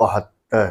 72,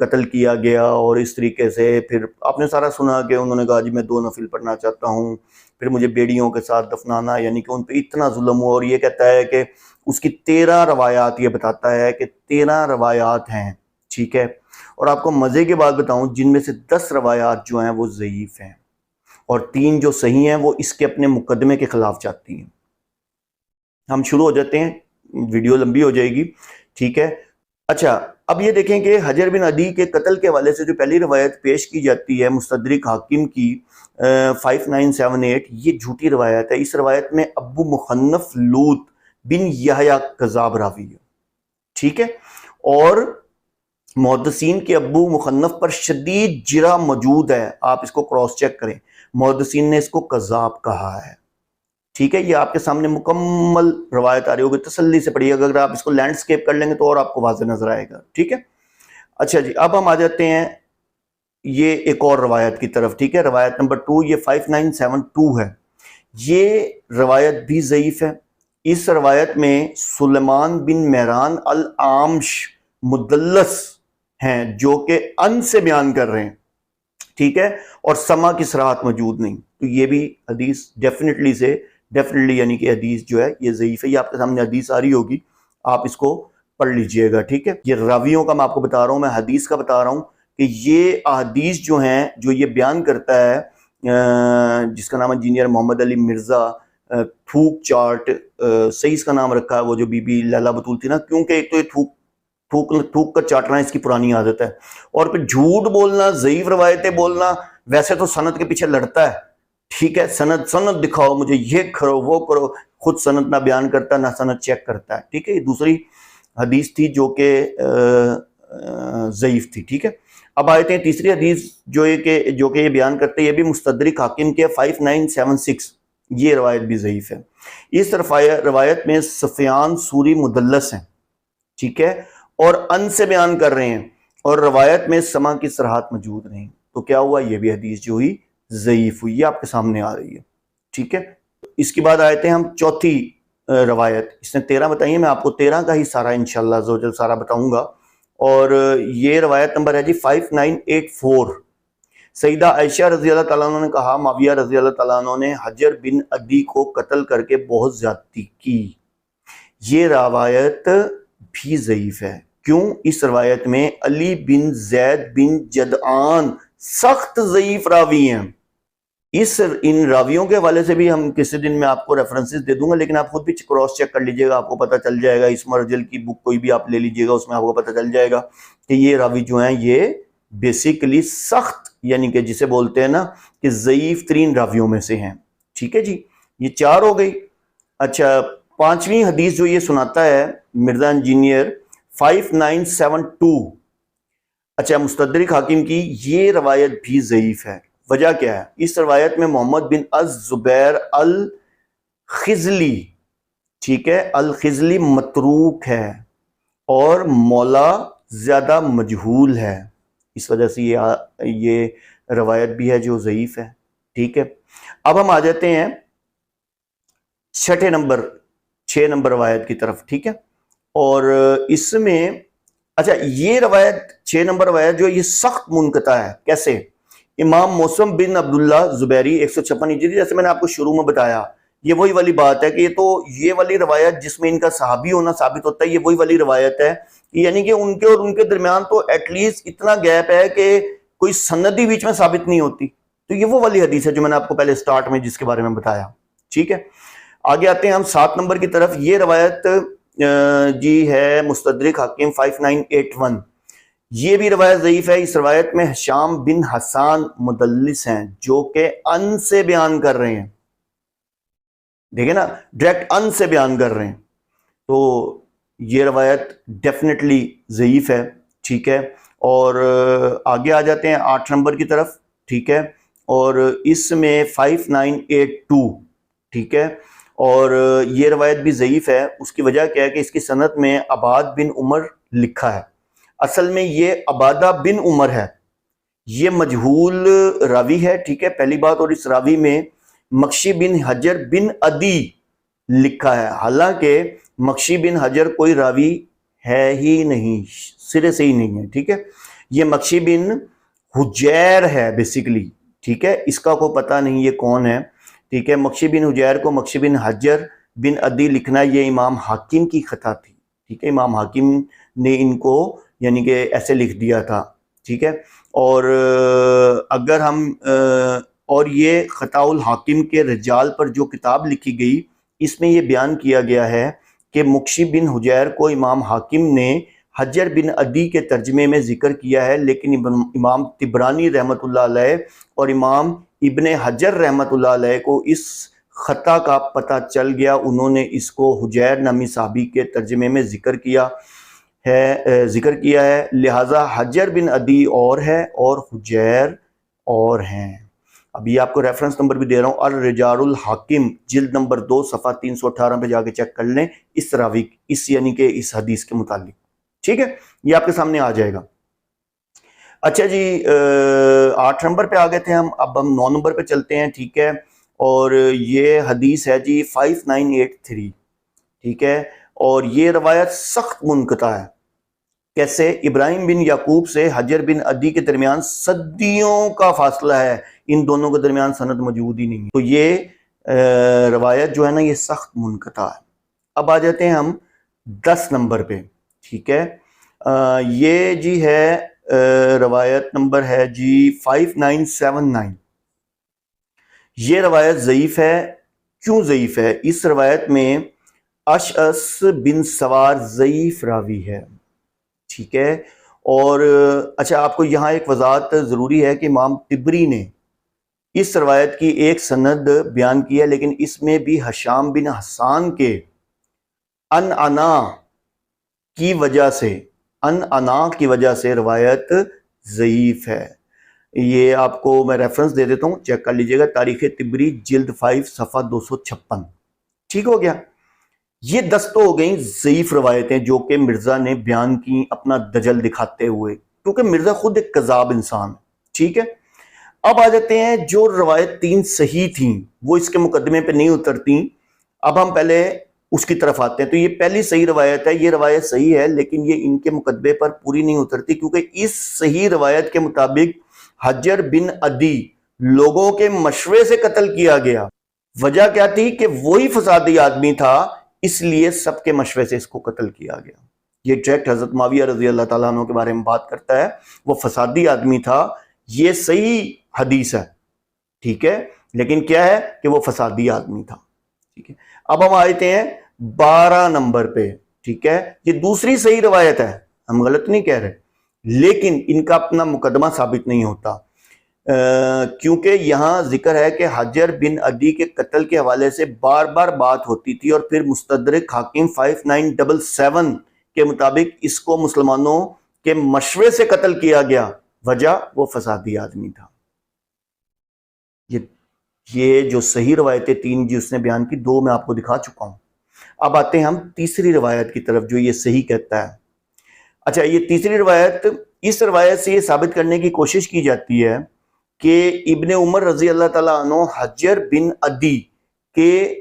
قتل کیا گیا، اور اس طریقے سے پھر آپ نے سارا سنا کہ انہوں نے کہا جی میں 2 نفل پڑھنا چاہتا ہوں، پھر مجھے بیڑیوں کے ساتھ دفنانا، یعنی کہ ان پہ اتنا ظلم ہوا. اور یہ کہتا ہے کہ اس کی 13 روایات، یہ بتاتا ہے کہ 13 روایات ہیں، ٹھیک ہے. اور آپ کو مزے کی بات بتاؤں، جن میں سے 10 روایات جو ہیں وہ ضعیف ہیں، اور 3 جو صحیح ہیں وہ اس کے اپنے مقدمے کے خلاف جاتی ہیں. ہم شروع ہو جاتے ہیں، ویڈیو لمبی ہو جائے گی، ٹھیک ہے. اچھا، اب یہ دیکھیں کہ حجر بن عدی کے قتل کے حوالے سے جو پہلی روایت پیش کی جاتی ہے مستدرک حاکم کی 5978، یہ جھوٹی روایت ہے. اس روایت میں ابو مخنف لوط بن یحییٰ کذاب راوی ہے، ٹھیک ہے. اور محدثین کے ابو مخنف پر شدید جرح موجود ہے، آپ اس کو کراس چیک کریں. محدثین نے اس کو کذاب کہا ہے، ٹھیک ہے. یہ آپ کے سامنے مکمل روایت آ رہی ہوگی، تسلی سے پڑھیے. اگر آپ اس کو لینڈسکیپ کر لیں گے تو اور آپ کو واضح نظر آئے گا، ٹھیک ہے. اچھا جی، اب ہم آ جاتے ہیں یہ ایک اور روایت کی طرف، ٹھیک ہے. روایت نمبر 2 یہ 5972 ہے. یہ روایت بھی ضعیف ہے. اس روایت میں سلیمان بن مہران العامش مدلس ہیں جو کہ ان سے بیان کر رہے ہیں، ٹھیک ہے، اور سما کی صراحت موجود نہیں. تو یہ بھی حدیث ڈیفینیٹلی یعنی کہ حدیث جو ہے یہ ضعیف ہے. یہ آپ کے سامنے حدیث آ رہی ہوگی، آپ اس کو پڑھ لیجئے گا، ٹھیک ہے. یہ راویوں کا میں آپ کو بتا رہا ہوں، میں حدیث کا بتا رہا ہوں کہ یہ احادیث جو ہیں جو یہ بیان کرتا ہے جس کا نام انجینئر محمد علی مرزا تھوک چارٹ، صحیح اس کا نام رکھا ہے وہ جو بی بی لیلا بطول تھی نا، کیونکہ ایک تو یہ تھوک کر چاٹنا اس کی پرانی عادت ہے، اور پھر جھوٹ بولنا، ضعیف روایتیں بولنا. ویسے تو سند کے پیچھے لڑتا ہے، ٹھیک ہے، سند دکھاؤ مجھے، یہ کرو وہ کرو، خود سند نہ بیان کرتا نہ سند چیک کرتا ہے، ٹھیک ہے. یہ دوسری حدیث تھی جو کہ ضعیف تھی، ٹھیک ہے. اب آئے تھے تیسری حدیث جو کہ یہ بیان کرتے ہیں، یہ بھی مستدرک حاکم کے 5976، یہ روایت بھی ضعیف ہے. اس روایت میں سفیان سوری مدلس ہیں، ٹھیک ہے، اور ان سے بیان کر رہے ہیں، اور روایت میں سما کی صراحت موجود نہیں. تو کیا ہوا، یہ بھی حدیث جو ہوئی ضعیف ہوئی، یہ آپ کے سامنے آ رہی ہے، ٹھیک ہے. اس کے بعد آئے تھے ہم چوتھی روایت. اس نے 13 بتائی ہیں، میں آپ کو 13 کا ہی سارا انشاءاللہ عزوجل سارا بتاؤں گا. اور یہ روایت نمبر ہے جی 5984. سیدہ عائشہ رضی اللہ تعالیٰ عنہ نے کہا معاویہ رضی اللہ تعالیٰ عنہ نے حجر بن عدی کو قتل کر کے بہت زیادتی کی. یہ روایت بھی ضعیف ہے. کیوں؟ اس روایت میں علی بن زید بن جدعان سخت ضعیف راوی ہیں. ان راویوں کے حوالے سے بھی ہم کسی دن میں آپ کو ریفرنسز دے دوں گا، لیکن آپ خود بھی کراس چیک کر لیجئے گا، آپ کو پتہ چل جائے گا. اس مرجل کی بک کوئی بھی آپ لے لیجئے گا، اس میں آپ کو پتہ چل جائے گا کہ یہ راوی جو ہیں یہ بیسیکلی سخت، یعنی کہ جسے بولتے ہیں نا کہ ضعیف ترین راویوں میں سے ہیں، ٹھیک ہے جی. یہ 4 ہو گئی. اچھا، 5ویں حدیث جو یہ سناتا ہے مرزا انجینئر 5972، اچھا، مستدرک حاکم کی، یہ روایت بھی ضعیف ہے. وجہ کیا ہے؟ اس روایت میں محمد بن الزبیر الخزلی، ٹھیک ہے، الخزلی متروک ہے، اور مولا زیادہ مجہول ہے. اس وجہ سے یہ روایت بھی ہے جو ضعیف ہے، ٹھیک ہے. اب ہم آ جاتے ہیں 6 نمبر روایت کی طرف، ٹھیک ہے. اور اس میں اچھا، یہ روایت 6 نمبر روایت جو یہ سخت منقطع ہے. کیسے؟ امام موسم بن عبداللہ زبیری 156 ہجری، جیسے میں نے آپ کو شروع میں بتایا، یہ وہی والی بات ہے کہ یہ والی روایت جس میں ان کا صحابی ہونا ثابت ہوتا ہے، یہ وہی والی روایت ہے، یعنی کہ ان کے اور ان کے درمیان تو ایٹ لیسٹ اتنا گیپ ہے کہ کوئی سند ہی بیچ میں ثابت نہیں ہوتی. تو یہ وہ والی حدیث ہے جو میں نے آپ کو پہلے سٹارٹ میں جس کے بارے میں بتایا، ٹھیک ہے. آگے آتے ہیں ہم 7 نمبر کی طرف. یہ روایت جی ہے مستدرک حاکم 5981. یہ بھی روایت ضعیف ہے. اس روایت میں ہشام بن حسان مدلس ہیں جو کہ ان سے بیان کر رہے ہیں، دیکھیں نا، ڈائریکٹ ان سے بیان کر رہے ہیں. تو یہ روایت ڈیفینیٹلی ضعیف ہے، ٹھیک ہے. اور آگے آ جاتے ہیں 8 نمبر کی طرف، ٹھیک ہے. اور اس میں 5982، ٹھیک ہے. اور یہ روایت بھی ضعیف ہے. اس کی وجہ کیا ہے کہ اس کی سند میں عباد بن عمر لکھا ہے. اصل میں یہ عبادہ بن عمر ہے، یہ مجہول راوی ہے، ٹھیک ہے، پہلی بات. اور اس راوی میں مکشی بن حجر بن عدی لکھا ہے، حالانکہ مکشی بن حجر کوئی راوی ہے ہی نہیں، سرے سے ہی نہیں ہے، ٹھیک ہے. یہ مکشی بن حجیر ہے بیسیکلی، ٹھیک ہے. اس کا کوئی پتہ نہیں یہ کون ہے، ٹھیک ہے. مکشی بن حجیر کو مکشی بن حجر بن عدی لکھنا یہ امام حاکم کی خطا تھی، ٹھیک ہے. امام حاکم نے ان کو یعنی کہ ایسے لکھ دیا تھا، ٹھیک ہے. اور اگر ہم اور یہ خطا الحاکم کے رجال پر جو کتاب لکھی گئی اس میں یہ بیان کیا گیا ہے کہ مکشی بن حجیر کو امام حاکم نے حجر بن عدی کے ترجمے میں ذکر کیا ہے، لیکن امام طبرانی رحمۃ اللہ علیہ اور امام ابن حجر رحمۃ اللہ علیہ کو اس خطا کا پتہ چل گیا، انہوں نے اس کو حجیر نامی صحابی کے ترجمے میں ذکر کیا ہے، لہٰذا حجر بن عدی اور ہے اور حجیر اور ہیں. اب یہ آپ کو ریفرنس نمبر بھی دے رہا ہوں، الرجال الحاکم جلد نمبر 2 صفحہ 318 پہ جا کے چیک کر لیں اس راوی اس یعنی کہ اس حدیث کے متعلق، ٹھیک ہے. یہ آپ کے سامنے آ جائے گا. اچھا جی 8 نمبر پہ آ گئے تھے اب ہم 9 نمبر پہ چلتے ہیں، ٹھیک ہے. اور یہ حدیث ہے جی 5983، ٹھیک ہے. اور یہ روایت سخت منقطع ہے. کیسے؟ ابراہیم بن یعقوب سے حجر بن عدی کے درمیان صدیوں کا فاصلہ ہے، ان دونوں کے درمیان سند موجود ہی نہیں ہے. تو یہ روایت جو ہے نا یہ سخت منقطع ہے. اب آ جاتے ہیں ہم 10 نمبر پہ، ٹھیک ہے. یہ جی ہے روایت نمبر ہے جی 5979. یہ روایت ضعیف ہے. کیوں ضعیف ہے؟ اس روایت میں اشعث بن سوار ضعیف راوی ہے، ٹھیک ہے. اور اچھا آپ کو یہاں ایک وضاحت ضروری ہے کہ امام طبری نے اس روایت کی ایک سند بیان کی ہے، لیکن اس میں بھی ہشام بن حسان کے انعنا کی وجہ سے روایت ضعیف ہے. یہ آپ کو میں ریفرنس دے دیتا ہوں، چیک کر لیجئے گا، تاریخ طبری جلد 5 صفحہ 256. ٹھیک ہو گیا. یہ 10 تو ہو گئیں ضعیف روایتیں جو کہ مرزا نے بیان کی اپنا دجل دکھاتے ہوئے، کیونکہ مرزا خود ایک کذاب انسان، ٹھیک ہے. اب آ جاتے ہیں جو روایت 3 صحیح تھیں، وہ اس کے مقدمے پہ نہیں اترتی. اب ہم پہلے اس کی طرف آتے ہیں. تو یہ پہلی صحیح روایت ہے، یہ روایت صحیح ہے لیکن یہ ان کے مقدمے پر پوری نہیں اترتی، کیونکہ اس صحیح روایت کے مطابق حجر بن عدی لوگوں کے مشورے سے قتل کیا گیا. وجہ کیا تھی؟ کہ وہی فسادی آدمی تھا، اس لیے سب کے مشورے سے اس کو قتل کیا گیا. یہ ٹریکٹ حضرت معاویہ رضی اللہ تعالیٰ عنہ کے بارے میں بات کرتا ہے، وہ فسادی آدمی تھا. یہ صحیح حدیث ہے، ٹھیک ہے، لیکن کیا ہے کہ وہ فسادی آدمی تھا، ٹھیک ہے. اب ہم آتے ہیں 12 نمبر پہ، ٹھیک ہے. یہ دوسری صحیح روایت ہے، ہم غلط نہیں کہہ رہے، لیکن ان کا اپنا مقدمہ ثابت نہیں ہوتا، کیونکہ یہاں ذکر ہے کہ حجر بن عدی کے قتل کے حوالے سے بار بار بات ہوتی تھی، اور پھر مستدرک حاکم 5977 کے مطابق اس کو مسلمانوں کے مشورے سے قتل کیا گیا. وجہ وہ فسادی آدمی تھا. یہ جو صحیح روایتیں 3 جی اس نے بیان کی، 2 میں آپ کو دکھا چکا ہوں. اب آتے ہیں ہم تیسری روایت کی طرف جو یہ صحیح کہتا ہے. اچھا یہ تیسری روایت، اس روایت سے یہ ثابت کرنے کی کوشش کی جاتی ہے کہ ابن عمر رضی اللہ تعالیٰ عنہ حجر بن عدی کے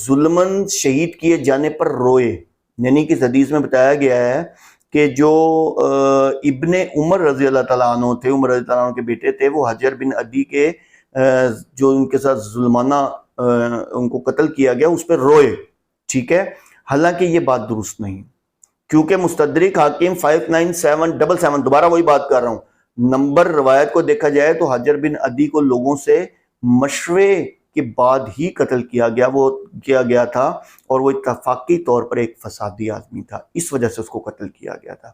ظلمن شہید کیے جانے پر روئے. یعنی کہ اس حدیث میں بتایا گیا ہے کہ جو ابن عمر رضی اللہ تعالیٰ عنہ تھے، عمر رضی اللہ عنہ کے بیٹے تھے، وہ حجر بن عدی کے جو ان کے ساتھ ظلمانہ ان کو قتل کیا گیا اس پہ روئے، ٹھیک ہے. حالانکہ یہ بات درست نہیں، کیونکہ مستدرک حاکم 5977 دوبارہ وہی بات کر رہا ہوں، نمبر روایت کو دیکھا جائے تو حجر بن عدی کو لوگوں سے مشورے کے بعد ہی قتل کیا گیا تھا، اور وہ اتفاقی طور پر ایک فسادی آدمی تھا، اس وجہ سے اس کو قتل کیا گیا تھا.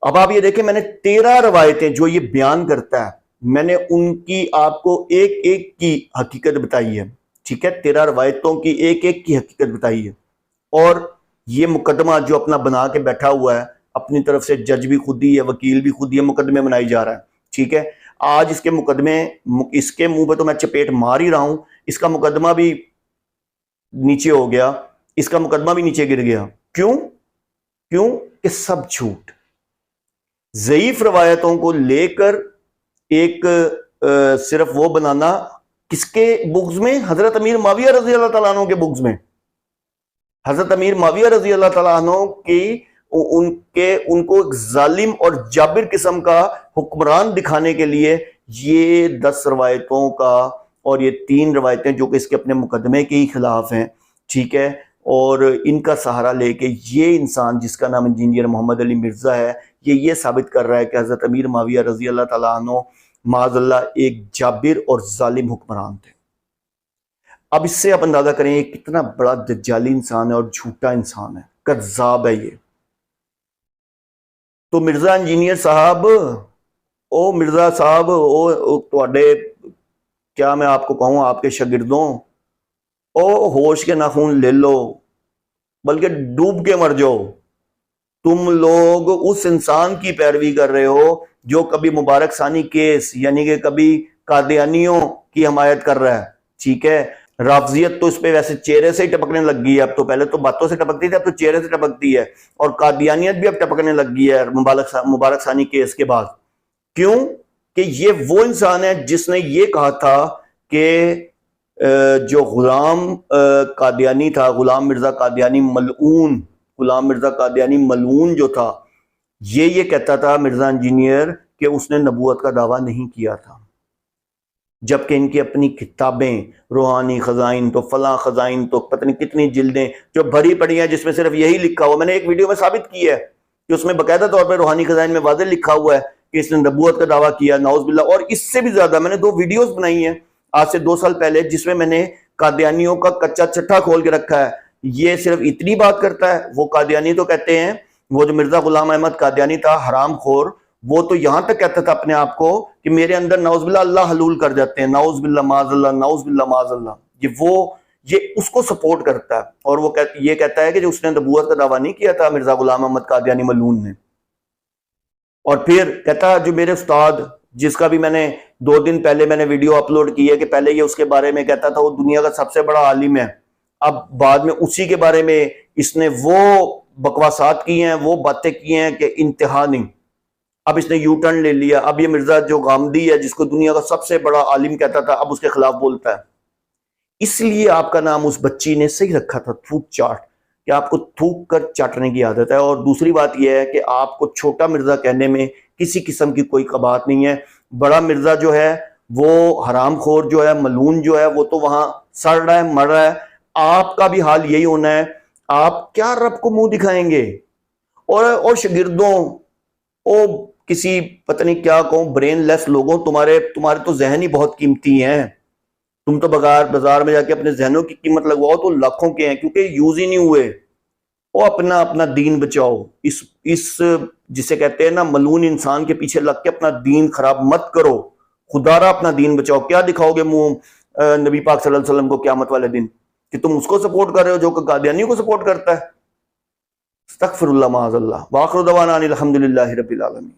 اب آپ یہ دیکھیں، میں نے 13 روایتیں جو یہ بیان کرتا ہے، میں نے ان کی آپ کو ایک ایک کی حقیقت بتائی ہے، ٹھیک ہے. 13 روایتوں کی ایک ایک کی حقیقت بتائی ہے. اور یہ مقدمہ جو اپنا بنا کے بیٹھا ہوا ہے، اپنی طرف سے جج بھی خود ہی ہے، وکیل بھی خود ہی ہے، مقدمے بنائی جا رہا ہے، ٹھیک ہے. آج اس کے مقدمے، اس کے منہ پہ تو میں چپیٹ مار ہی رہا ہوں، اس کا مقدمہ بھی نیچے ہو گیا، اس کا مقدمہ بھی نیچے گر گیا. کیوں کہ سب جھوٹ. ضعیف روایتوں کو لے کر ایک صرف وہ بنانا، کس کے بغض میں؟ حضرت امیر معاویہ رضی اللہ تعالیٰ عنہ کے بغض میں. حضرت امیر معاویہ رضی اللہ تعالیٰ عنہ کی ان کو ایک ظالم اور جابر قسم کا حکمران دکھانے کے لیے یہ 10 روایتوں کا اور یہ 3 روایتیں جو کہ اس کے اپنے مقدمے کے ہی خلاف ہیں، ٹھیک ہے، اور ان کا سہارا لے کے یہ انسان جس کا نام انجینئر محمد علی مرزا ہے یہ ثابت کر رہا ہے کہ حضرت امیر معاویہ رضی اللہ تعالیٰ عنہ معاذ اللہ ایک جابر اور ظالم حکمران تھے۔ اب اس سے آپ اندازہ کریں یہ کتنا بڑا دجالی انسان ہے اور جھوٹا انسان ہے، کذاب ہے یہ۔ تو مرزا انجینئر صاحب، او مرزا صاحب، او تواڈے کیا میں آپ کو کہوں، آپ کے شاگردوں، او ہوش کے ناخون لے لو بلکہ ڈوب کے مر جاؤ۔ تم لوگ اس انسان کی پیروی کر رہے ہو جو کبھی مبارک ثانی کیس یعنی کہ کبھی قادیانیوں کی حمایت کر رہا ہے، ٹھیک ہے۔ رافضیت تو اس پہ ویسے چہرے سے ہی ٹپکنے لگ گئی ہے، اب تو پہلے تو باتوں سے ٹپکتی تھی، اب تو چہرے سے ٹپکتی ہے، اور قادیانیت بھی اب ٹپکنے لگ گئی ہے مبارک ثانی کیس کے بعد۔ کیوں کہ یہ وہ انسان ہے جس نے یہ کہا تھا کہ جو غلام قادیانی تھا، غلام مرزا قادیانی ملعون، غلام مرزا قادیانی ملعون جو تھا، یہ کہتا تھا مرزا انجینئر کہ اس نے نبوت کا دعویٰ نہیں کیا تھا، جبکہ ان کی اپنی کتابیں روحانی خزائن تو فلاں خزائن تو پتہ نہیں کتنی جلدیں جو بھری پڑی ہیں جس میں صرف یہی لکھا ہوا، میں نے ایک ویڈیو میں ثابت کی ہے کہ اس میں باقاعدہ طور پہ روحانی خزائن میں واضح لکھا ہوا ہے کہ اس نے نبوت کا دعویٰ کیا، نعوذ باللہ۔ اور اس سے بھی زیادہ میں نے 2 ویڈیوز بنائی ہیں آج سے 2 سال پہلے جس میں نے قادیانیوں کا کچا چٹھا کھول کے رکھا ہے۔ یہ صرف اتنی بات کرتا ہے، وہ قادیانی تو کہتے ہیں، وہ جو مرزا غلام احمد قادیانی تھا حرام خور، وہ تو یہاں تک کہتا تھا اپنے آپ کو کہ میرے اندر نعوذ باللہ اللہ حلول کر جاتے ہیں، نعوذ باللہ معاذ اللہ، نعوذ باللہ معاذ اللہ۔ یہ اس کو سپورٹ کرتا ہے، اور وہ یہ کہتا ہے کہ جو اس نے نبوت کا دعویٰ نہیں کیا تھا مرزا غلام احمد قادیانی ملعون نے۔ اور پھر کہتا جو میرے استاد، جس کا بھی میں نے 2 دن پہلے میں نے ویڈیو اپلوڈ کی ہے کہ پہلے یہ اس کے بارے میں کہتا تھا وہ دنیا کا سب سے بڑا عالم ہے، اب بعد میں اسی کے بارے میں اس نے وہ بکواسات کی ہیں، وہ باتیں کی ہیں کہ انتہا نہیں۔ اب اس نے یو ٹرن لے لیا، اب یہ مرزا جو غامدی ہے جس کو دنیا کا سب سے بڑا عالم کہتا تھا اب اس کے خلاف بولتا ہے۔ اس لیے آپ کا نام اس بچی نے صحیح رکھا تھا، تھوک چاٹ، کہ آپ کو تھوک کر چاٹنے کی عادت ہے۔ اور دوسری بات یہ ہے کہ آپ کو چھوٹا مرزا کہنے میں کسی قسم کی کوئی قباحت نہیں ہے۔ بڑا مرزا جو ہے وہ حرام خور جو ہے، ملعون جو ہے، وہ تو وہاں سڑ رہا ہے، مر رہا ہے۔ آپ کا بھی حال یہی ہونا ہے، آپ کیا رب کو منہ دکھائیں گے؟ اور شاگردوں، کسی پتہ نہیں کیا کہوں برین لیس لوگوں، تمہارے تو ذہن ہی بہت قیمتی ہیں، تم تو بازار میں جا کے اپنے ذہنوں کی قیمت لگواؤ تو لاکھوں کے ہیں، کیونکہ یوز ہی نہیں ہوئے۔ وہ اپنا دین بچاؤ، اس جسے کہتے ہیں نا ملعون انسان کے پیچھے لگ کے اپنا دین خراب مت کرو، خدا را اپنا دین بچاؤ۔ کیا دکھاؤ گے منہ نبی پاک صلی اللہ علیہ وسلم کو قیامت والے دن کہ تم اس کو سپورٹ کر رہے ہو جو کہ قادیانیوں کو سپورٹ کرتا ہے؟ استغفر اللہ معاذ اللہ، وآخر دعوانا ان الحمدللہ رب العالمین۔